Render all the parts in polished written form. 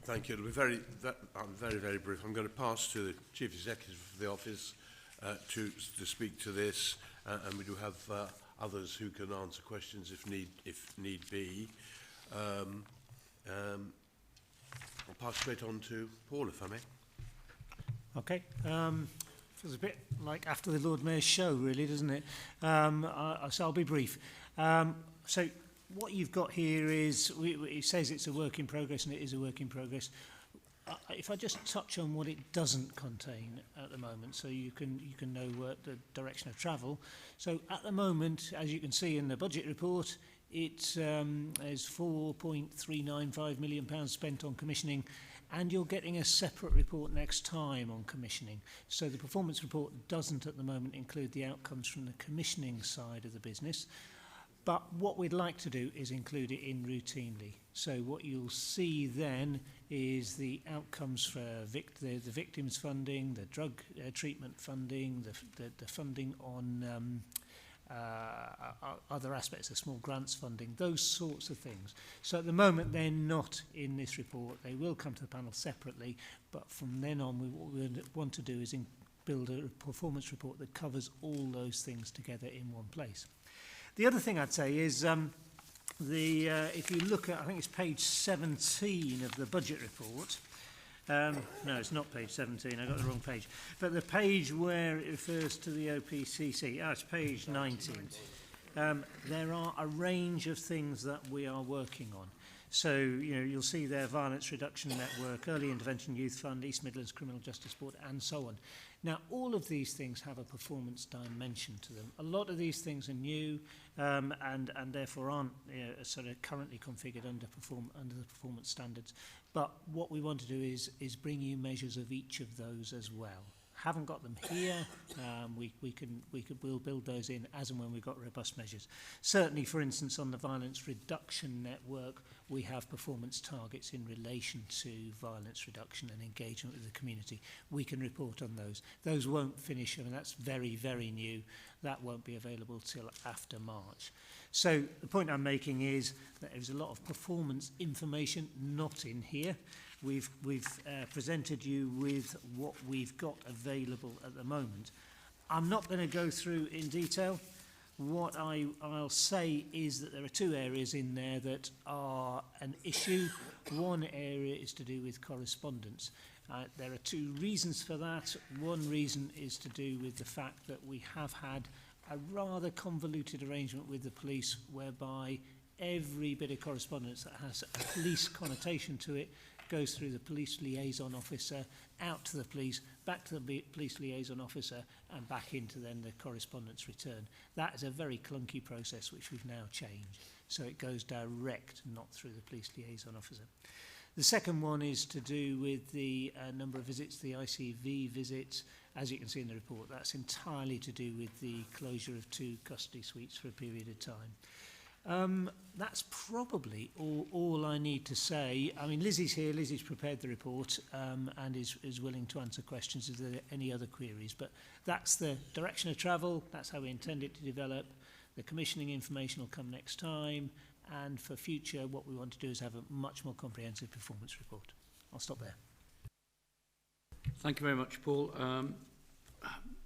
Thank you. It'll be very, very brief. I'm going to pass to the Chief Executive of the Office to speak to this, and we do have others who can answer questions if need be. I'll pass straight on to Paul, if I may. Okay. Feels a bit like after the Lord Mayor's show, really, doesn't it? So I'll be brief. So what you've got here is, it says it's a work in progress, and it is a work in progress. If I just touch on what it doesn't contain at the moment, so you can know the direction of travel. So at the moment, as you can see in the budget report, it is £4.395 million spent on commissioning, and you're getting a separate report next time on commissioning. So the performance report doesn't at the moment include the outcomes from the commissioning side of the business. But what we'd like to do is include it in routinely. So what you'll see then is the outcomes for the victims funding, the drug treatment funding, the funding on other aspects of small grants funding, those sorts of things. So at the moment they're not in this report. They will come to the panel separately, but from then on what we want to do is build a performance report that covers all those things together in one place. The other thing I'd say is if you look at, I think it's page 17 of the budget report. No, it's not page 17, I got the wrong page. But the page where it refers to the OPCC, it's page 19. There are a range of things that we are working on. So, you'll see there Violence Reduction Network, Early Intervention Youth Fund, East Midlands Criminal Justice Board, and so on. Now, all of these things have a performance dimension to them. A lot of these things are new and therefore aren't sort of currently configured under the performance standards. But what we want to do is bring you measures of each of those as well. Haven't got them here. We'll build those in as and when we've got robust measures. Certainly, for instance, on the Violence Reduction Network, we have performance targets in relation to violence reduction and engagement with the community. We can report on those. Those won't finish. I mean, that's very, very new. That won't be available till after March. So the point I'm making is that there's a lot of performance information not in here. We've presented you with what we've got available at the moment. I'm not going to go through in detail. What I'll say is that there are two areas in there that are an issue. One area is to do with correspondence. There are two reasons for that. One reason is to do with the fact that we have had a rather convoluted arrangement with the police whereby every bit of correspondence that has a police connotation to it goes through the police liaison officer, out to the police, back to the police liaison officer, and back into then the correspondence return. That is a very clunky process which we've now changed. So it goes direct, not through the police liaison officer. The second one is to do with the number of visits, the ICV visits. As you can see in the report, that's entirely to do with the closure of 2 custody suites for a period of time. That's probably all I need to say. I mean, Lizzie's here. Lizzie's prepared the report and is willing to answer questions if there are any other queries. But that's the direction of travel. That's how we intend it to develop. The commissioning information will come next time. And for future, what we want to do is have a much more comprehensive performance report. I'll stop there. Thank you very much, Paul.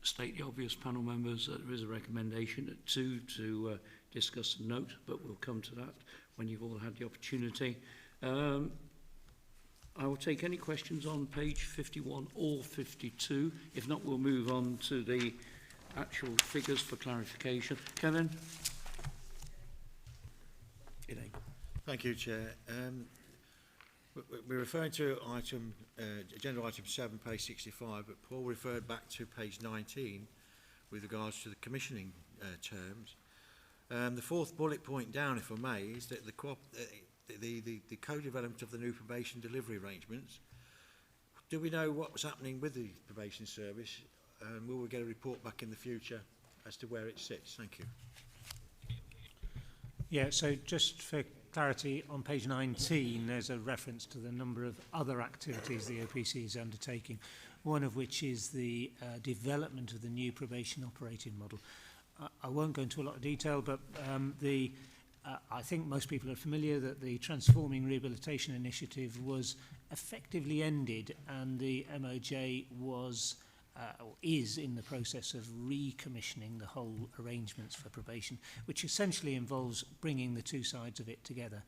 State the obvious, panel members. There is a recommendation at 2 to discuss and note, but we'll come to that when you've all had the opportunity. I will take any questions on page 51 or 52. If not, we'll move on to the actual figures for clarification. Kevin? Thank you, Chair. We're referring to agenda item 7, page 65, but Paul referred back to page 19 with regards to the commissioning terms. The fourth bullet point down, if I may, is that the co-development of the new probation delivery arrangements. Do we know what's happening with the probation service? Will we get a report back in the future as to where it sits? Thank you. Yeah, so just for clarity, on page 19, there's a reference to the number of other activities the OPC is undertaking, one of which is the development of the new probation operating model. I won't go into a lot of detail, but the I think most people are familiar that the Transforming Rehabilitation Initiative was effectively ended, and the MOJ was or is in the process of recommissioning the whole arrangements for probation, which essentially involves bringing the two sides of it together.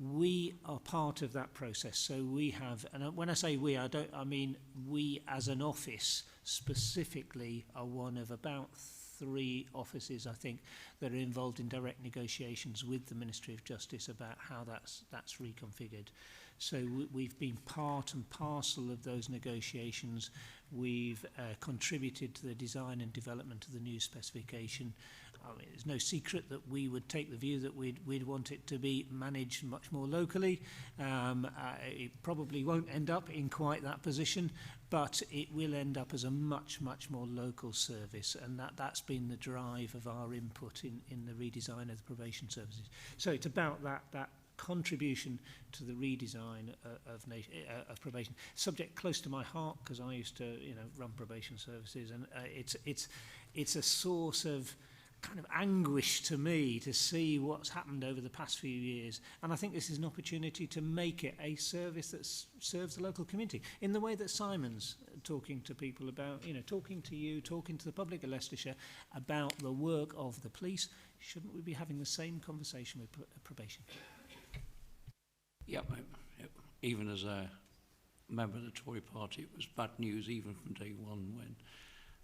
We are part of that process, so we have, and when I say we, I mean we as an office specifically are one of about 3 offices, I think, that are involved in direct negotiations with the Ministry of Justice about how that's reconfigured. So we've been part and parcel of those negotiations. We've contributed to the design and development of the new specification. I mean, it's no secret that we would take the view that we'd want it to be managed much more locally. It probably won't end up in quite that position, but it will end up as a much more local service, and that's been the drive of our input in the redesign of the probation services. So it's about that contribution to the redesign of probation. Subject close to my heart because I used to, run probation services, and it's a source of kind of anguish to me to see what's happened over the past few years, and I think this is an opportunity to make it a service that serves the local community in the way that Simon's talking to people about, talking to you, talking to the public of Leicestershire about the work of the police. Shouldn't we be having the same conversation with probation? Yep. Even as a member of the Tory party, it was bad news even from day one when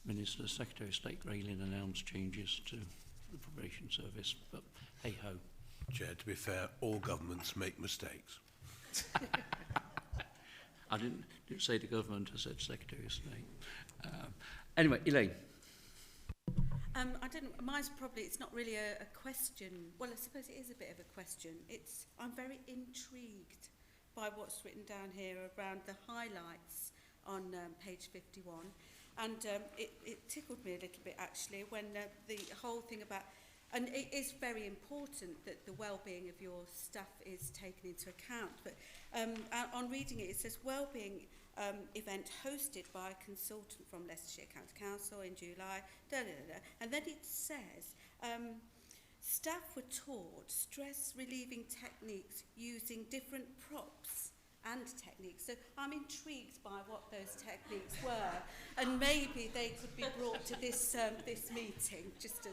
Minister Secretary of State Grayling announced changes to the probation service, but hey-ho. Chair, to be fair, all governments make mistakes. I didn't say the government, I said Secretary of State. Anyway, Elaine. I don't know, mine's probably, it's not really a question. Well, I suppose it is a bit of a question. I'm very intrigued by what's written down here around the highlights on page 51. And it tickled me a little bit, actually, when the whole thing about, and it is very important that the well-being of your staff is taken into account. But on reading it, it says well-being event hosted by a consultant from Leicestershire County Council in July, and then it says staff were taught stress-relieving techniques using different props and techniques. So I'm intrigued by what those techniques were, and maybe they could be brought to this this meeting. Just as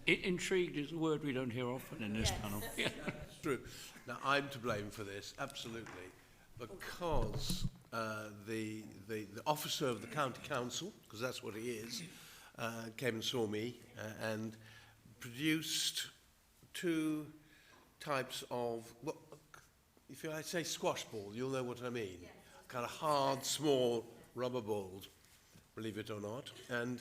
Intrigued is a word we don't hear often in this panel. Yeah. It's true. Now, I'm to blame for this, absolutely, because the officer of the county council, because that's what he is, came and saw me and produced 2 types of, well, if I say squash ball, you'll know what I mean. Yes. Kind of hard, small rubber balls, believe it or not, and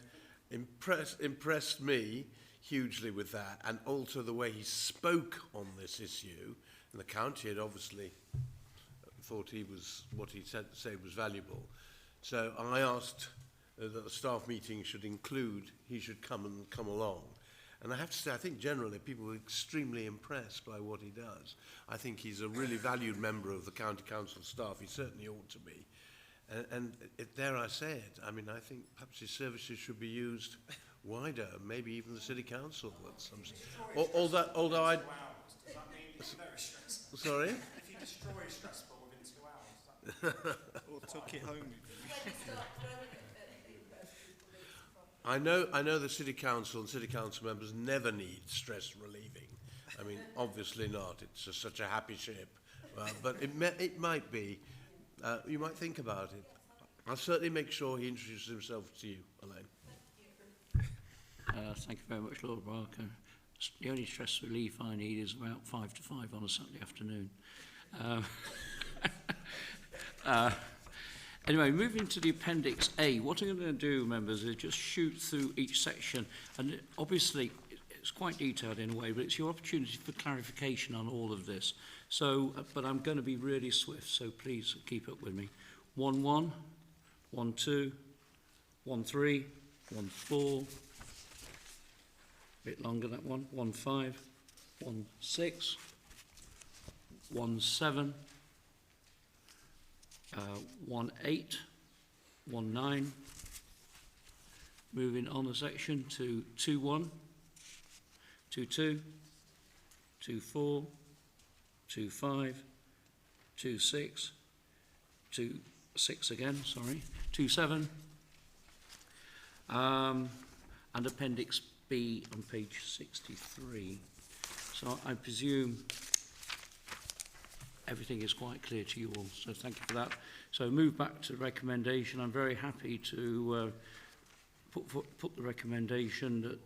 impressed me hugely with that, and also the way he spoke on this issue. And the county had obviously thought what he said was valuable. So I asked that the staff meeting should include, he should come along. And I have to say, I think generally people were extremely impressed by what he does. I think he's a really valued member of the county council staff. He certainly ought to be. And dare I say it, I mean, I think perhaps his services should be used wider, maybe even the city council. Although I... Does that mean it's very stressful? Sorry? If you destroy a stress ball within 2 hours, or took it home. I know the city council and city council members never need stress relieving. I mean, obviously not. It's just such a happy ship. But it might be. You might think about it. I'll certainly make sure he introduces himself to you, Elaine. Thank you very much, Lord Barker. The only stress relief I need is about 5 to 5 on a Saturday afternoon. Anyway, moving to the Appendix A, what I'm going to do, members, is just shoot through each section. And obviously, it's quite detailed in a way, but it's your opportunity for clarification on all of this. So, but I'm going to be really swift, so please keep up with me. 1-1, 1-2, 1-3, 1-4, bit longer that one, 1-5, 1-6, 1-7, 1-8, 1-9, moving on the section to 2-1, 2-2, 24, 25, 26, 26 again, sorry, 27, and Appendix B on page 63. So I presume everything is quite clear to you all, so thank you for that. So move back to recommendation. I'm very happy to put the recommendation that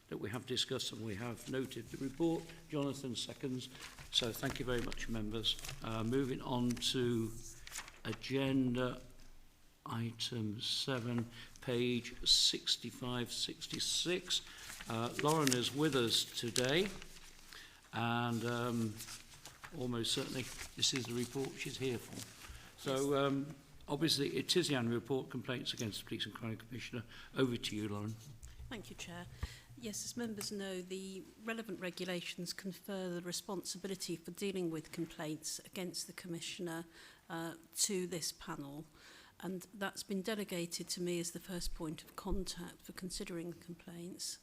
that we have discussed and we have noted the report. Jonathan seconds. So thank you very much, members. Moving on to agenda item 7, page 65, 66. Lauren is with us today, and almost certainly this is the report she's here for. So obviously it is the annual report, complaints against the Police and Crime Commissioner. Over to you, Lauren. Thank you, Chair. Yes, as members know, the relevant regulations confer the responsibility for dealing with complaints against the Commissioner to this panel, and that's been delegated to me as the first point of contact for considering complaints.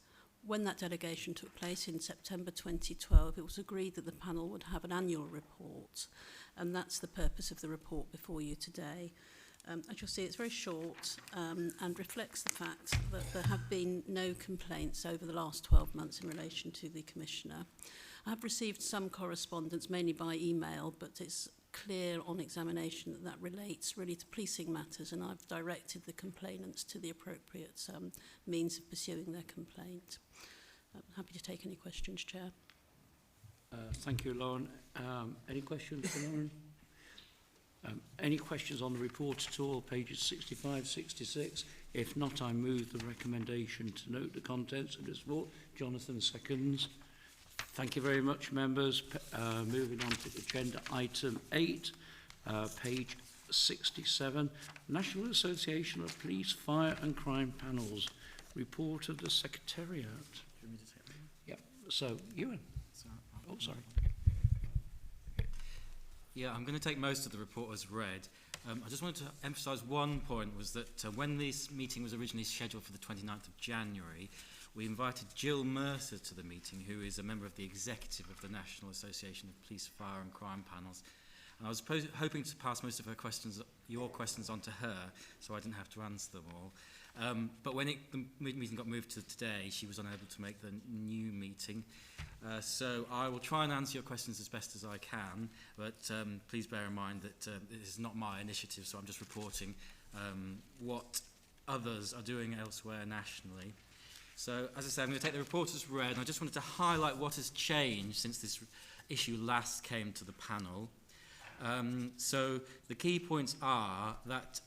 When that delegation took place in September 2012, it was agreed that the panel would have an annual report, and that's the purpose of the report before you today. As you'll see, it's very short and reflects the fact that there have been no complaints over the last 12 months in relation to the Commissioner. I have received some correspondence, mainly by email, but it's clear on examination that that relates really to policing matters, and I've directed the complainants to the appropriate means of pursuing their complaint. I'm happy to take any questions, Chair. Thank you, Lauren. Any questions for Lauren? Any questions on the report at all, pages 65, 66? If not, I move the recommendation to note the contents of this report. Jonathan seconds. Thank you very much, members. Moving on to agenda item 8, page 67. National Association of Police, Fire and Crime Panels. Report of the Secretariat. Do you want me to take that one? Yep. So, Ewan. Oh, sorry. Yeah, I'm going to take most of the report as read. I just wanted to emphasise one point, was that when this meeting was originally scheduled for the 29th of January, we invited Jill Mercer to the meeting, who is a member of the executive of the National Association of Police, Fire and Crime Panels. And I was hoping to pass most of her questions, your questions on to her, so I didn't have to answer them all. But when the meeting got moved to today, she was unable to make the new meeting. So I will try and answer your questions as best as I can, but please bear in mind that this is not my initiative, so I'm just reporting what others are doing elsewhere nationally. So, as I said, I'm going to take the report as read, and I just wanted to highlight what has changed since this issue last came to the panel. So the key points are that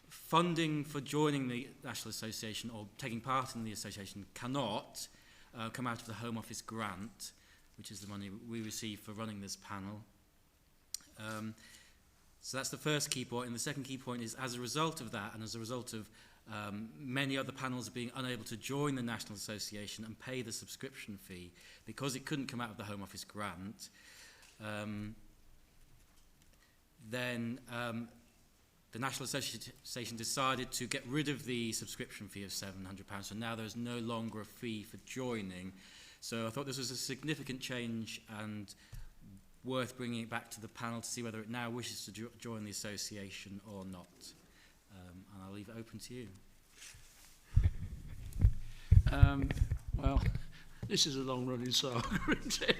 funding for joining the National Association or taking part in the association cannot come out of the Home Office grant, which is the money we receive for running this panel. So that's the first key point. And the second key point is, as a result of that, and as a result of many other panels being unable to join the National Association and pay the subscription fee because it couldn't come out of the Home Office grant, then the National Association decided to get rid of the subscription fee of £700, so now there's no longer a fee for joining. So I thought this was a significant change and worth bringing it back to the panel to see whether it now wishes to join the association or not. And I'll leave it open to you. Well, this is a long-running saga, isn't it?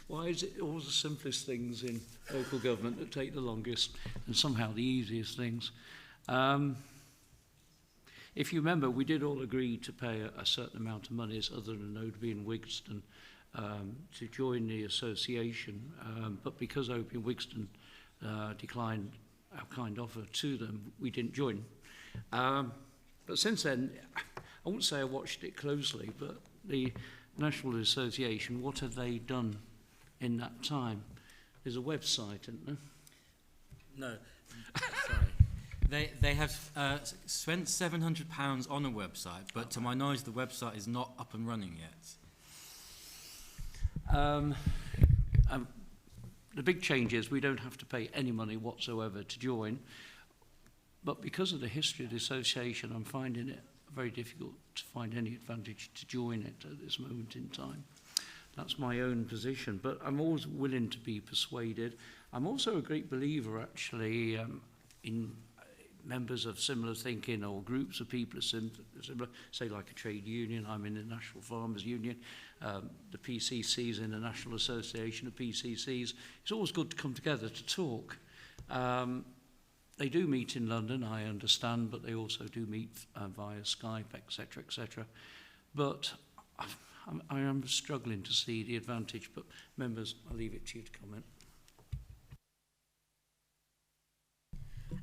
Why is it always the simplest things in local government that take the longest and somehow the easiest things? If you remember, we did all agree to pay a certain amount of monies other than Oadby and Wigston to join the association, but because Oadby and Wigston declined our kind offer to them, we didn't join. But since then, I wouldn't say I watched it closely, but the National Association, what have they done in that time? There's a website, isn't there? No, sorry. They have spent £700 on a website, but to my knowledge, the website is not up and running yet. The big change is we don't have to pay any money whatsoever to join, but because of the history of the association, I'm finding it very difficult to find any advantage to join it at this moment in time. That's my own position, but I'm always willing to be persuaded. I'm also a great believer, actually, in members of similar thinking or groups of people similar, say like a trade union. I'm in the National Farmers Union, the PCC's in the National Association of PCCs. It's always good to come together to talk. They do meet in London, I understand, but they also do meet via Skype, etc., etc. But I am struggling to see the advantage, but members, I'll leave it to you to comment.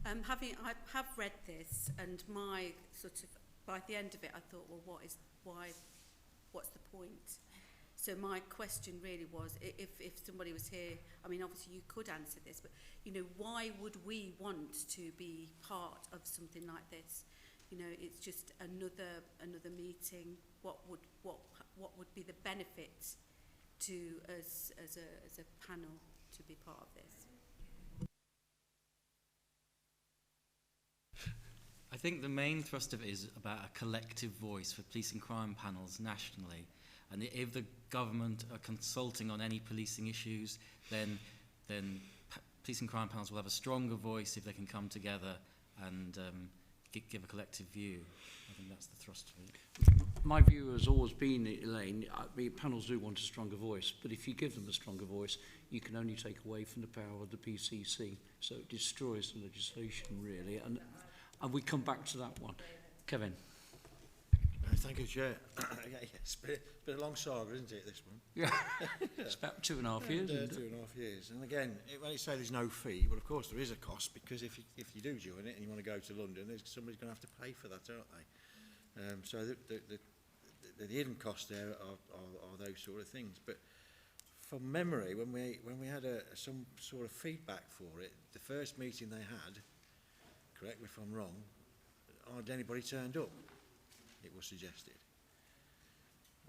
I have read this, and my sort of, by the end of it, I thought, well, what's the point? So my question really was, if somebody was here, I mean, obviously you could answer this, but, you know, why would we want to be part of something like this? You know, it's just another meeting. What would be the benefit to us as a panel to be part of this? I think the main thrust of it is about a collective voice for police and crime panels nationally. And if the government are consulting on any policing issues, then police and crime panels will have a stronger voice if they can come together and give a collective view. I think that's the thrust of it. My view has always been, Elaine, panels do want a stronger voice, but if you give them a stronger voice, you can only take away from the power of the PCC. So it destroys the legislation, really. And we come back to that one. Kevin. Thank you, Chair. It's been a long saga, isn't it, this one? Yeah. It's about 2.5 years, isn't it? 2.5 years. And again, when you say there's no fee, well, of course there is a cost, because if you do join it and you want to go to London, somebody's going to have to pay for that, aren't they? So the hidden costs there are those sort of things. But from memory, when we had some sort of feedback for it, the first meeting they had, correct me if I'm wrong, hardly anybody turned up, it was suggested.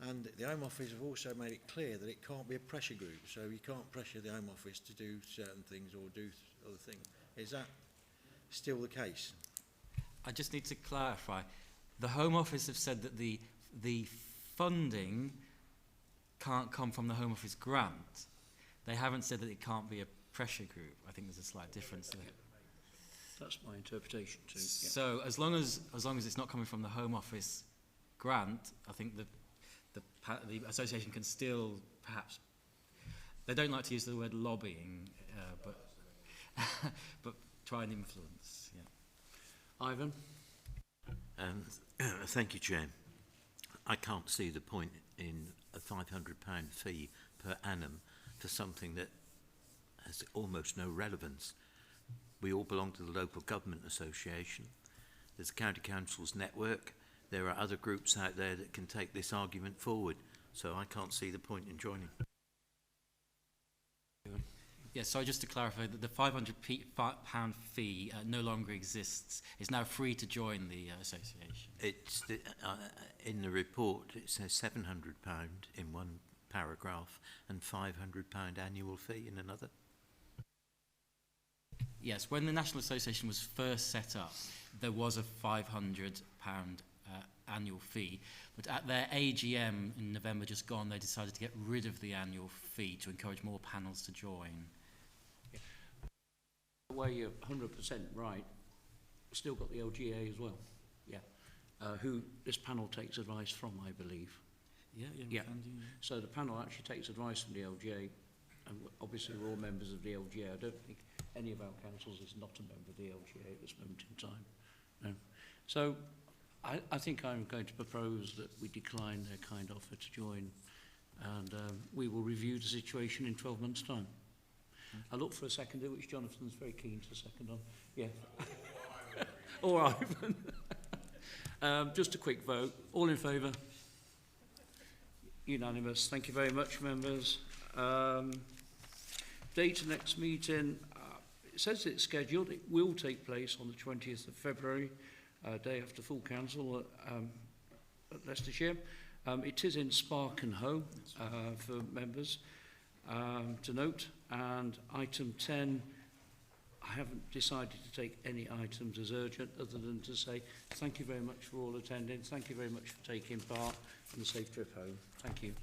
And the Home Office have also made it clear that it can't be a pressure group, so you can't pressure the Home Office to do certain things or do other things. Is that still the case? I just need to clarify. The Home Office have said that the funding can't come from the Home Office grant. They haven't said that it can't be a pressure group. I think there's a slight difference there. That's my interpretation too. Yeah. So as long as it's not coming from the Home Office grant, I think the association can still perhaps, they don't like to use the word lobbying, but try and influence. Yeah. Ivan. Thank you, Chair. I can't see the point in a £500 fee per annum for something that has almost no relevance. We all belong to the local government association. There's a county council's network. There are other groups out there that can take this argument forward. So I can't see the point in joining. Yeah, so just to clarify, that the £500 fee no longer exists. It's now free to join the association. It's in the report, it says £700 in one paragraph and £500 annual fee in another. Yes, when the National Association was first set up, there was a £500 annual fee, but at their AGM in November just gone, they decided to get rid of the annual fee to encourage more panels to join. Yeah. Where you're 100% right, still got the LGA as well, yeah, who this panel takes advice from, I believe. Yeah. So the panel actually takes advice from the LGA, and obviously we're all members of the LGA. I don't think any of our councils is not a member of the LGA at this moment in time. No. So I think I'm going to propose that we decline their kind offer to join, and we will review the situation in 12 months' time. I look for a seconder, which Jonathan's very keen to second on. Yeah. Or Ivan. Just a quick vote. All in favour? Unanimous. Thank you very much, members. Date of next meeting, it says it's scheduled. It will take place on the 20th of February, day after full council at Leicestershire. It is in Sparkenhoe for members to note. And item 10, I haven't decided to take any items as urgent other than to say thank you very much for all attending. Thank you very much for taking part, and a safe trip home. Thank you.